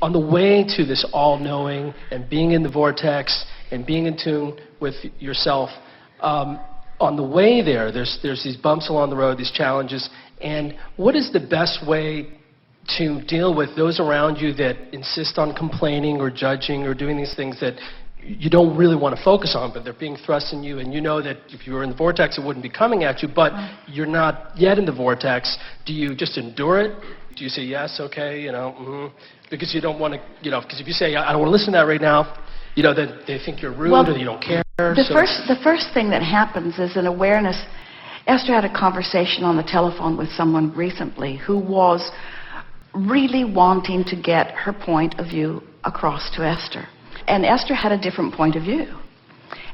on the way to this all-knowing and being in the vortex and being in tune with yourself, on the way there's these bumps along the road, these challenges, and what is the best way to deal with those around you that insist on complaining or judging or doing these things that you don't really want to focus on, but they're being thrust in you, and you know that if you were in the vortex it wouldn't be coming at you, but you're not yet in the vortex. Do you just endure it? Do you say yes, okay, because you don't want to, because if you say I don't want to listen to that right now, then they think you're rude or you don't care. The first thing that happens is an awareness. Esther had a conversation on the telephone with someone recently who was really wanting to get her point of view across to Esther. And Esther had a different point of view.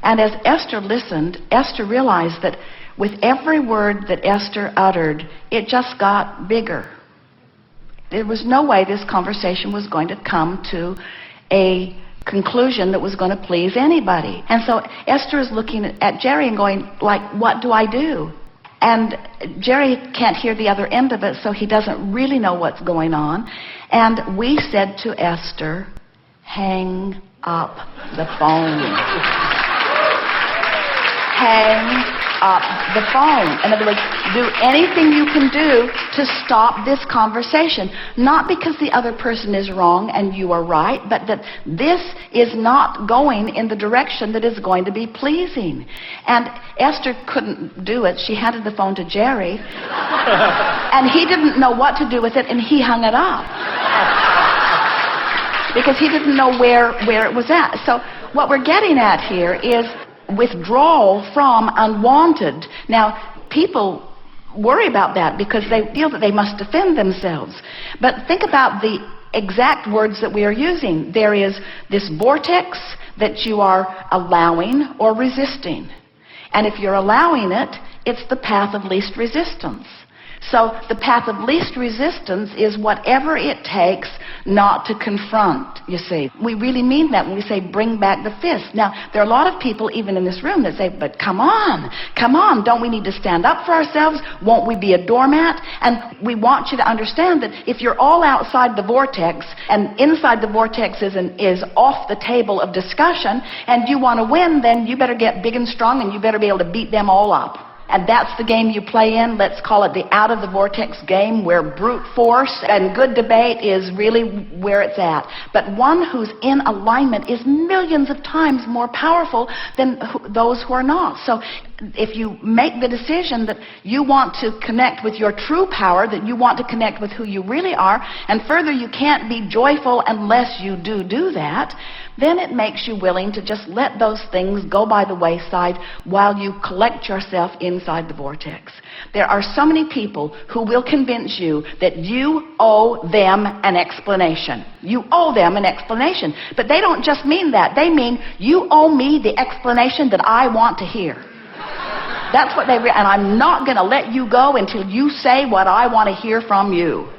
And as Esther listened, Esther realized that with every word that Esther uttered, it just got bigger. There was no way this conversation was going to come to a conclusion that was going to please anybody. And so Esther is looking at Jerry and going, what do I do? And Jerry can't hear the other end of it, so he doesn't really know what's going on. And we said to Esther, hang up the phone. Hang up the phone. In other words, do anything you can do to stop this conversation. Not because the other person is wrong and you are right, but that this is not going in the direction that is going to be pleasing. And Esther couldn't do it. She handed the phone to Jerry, and he didn't know what to do with it, and he hung it up. Because he didn't know where it was at. So what we're getting at here is withdrawal from unwanted. Now, people worry about that because they feel that they must defend themselves. But think about the exact words that we are using. There is this vortex that you are allowing or resisting. And if you're allowing it, it's the path of least resistance. So the path of least resistance is whatever it takes not to confront, you see. We really mean that when we say bring back the fist. Now, there are a lot of people even in this room that say, but come on, don't we need to stand up for ourselves? Won't we be a doormat? And we want you to understand that if you're all outside the vortex and inside the vortex is off the table of discussion and you want to win, then you better get big and strong and you better be able to beat them all up. And that's the game you play in. Let's call it the out of the vortex game, where brute force and good debate is really where it's at. But one who's in alignment is millions of times more powerful than those who are not. So if you make the decision that you want to connect with your true power, that you want to connect with who you really are, and further, you can't be joyful unless you do that, then it makes you willing to just let those things go by the wayside while you collect yourself inside the vortex. There are so many people who will convince you that you owe them an explanation. You owe them an explanation. But they don't just mean that. They mean you owe me the explanation that I want to hear. That's what and I'm not going to let you go until you say what I want to hear from you.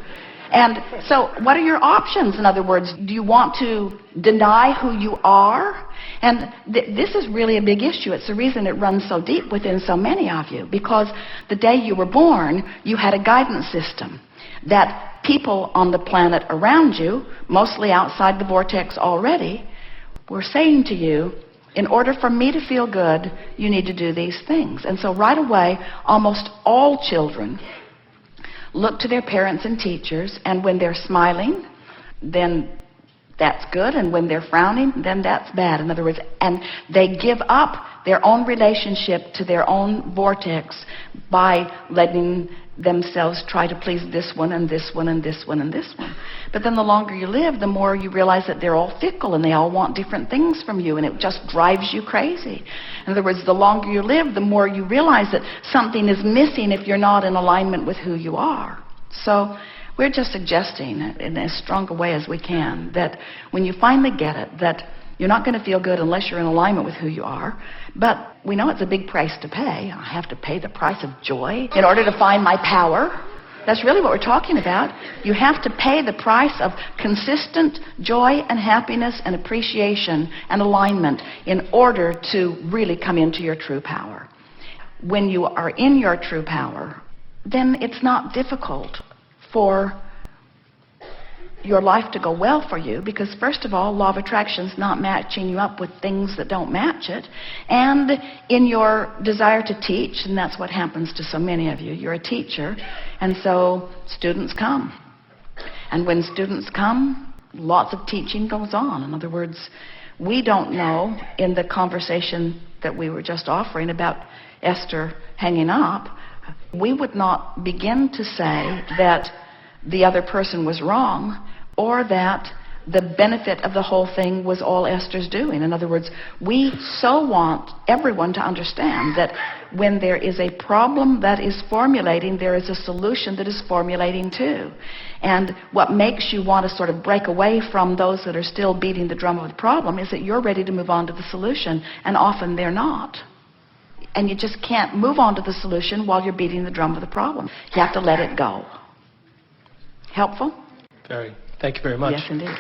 And so what are your options? In other words, do you want to deny who you are? And this is really a big issue. It's the reason it runs so deep within so many of you. Because the day you were born, you had a guidance system that people on the planet around you, mostly outside the vortex already, were saying to you, in order for me to feel good, you need to do these things. And so right away, almost all children look to their parents and teachers, and when they're smiling, then that's good, and when they're frowning, then that's bad. In other words, and they give up their own relationship to their own vortex by letting themselves try to please this one and this one and this one and this one. But then the longer you live, the more you realize that they're all fickle and they all want different things from you, and it just drives you crazy. In other words, the longer you live, the more you realize that something is missing if you're not in alignment with who you are. So we're just suggesting in as strong a way as we can that when you finally get it, that you're not going to feel good unless you're in alignment with who you are. But we know it's a big price to pay. I have to pay the price of joy in order to find my power. That's really what we're talking about. You have to pay the price of consistent joy and happiness and appreciation and alignment in order to really come into your true power. When you are in your true power, then it's not difficult for your life to go well for you, because first of all, law of attraction's not matching you up with things that don't match it, and in your desire to teach, and that's what happens to so many of you. You're a teacher, and so students come. And when students come, lots of teaching goes on. In other words, we don't know, in the conversation that we were just offering about Esther hanging up, we would not begin to say that the other person was wrong, or that the benefit of the whole thing was all Esther's doing. In other words, we so want everyone to understand that when there is a problem that is formulating, there is a solution that is formulating too. And what makes you want to sort of break away from those that are still beating the drum of the problem is that you're ready to move on to the solution, and often they're not. And you just can't move on to the solution while you're beating the drum of the problem. You have to let it go. Helpful? Very. Thank you very much. Yes, indeed.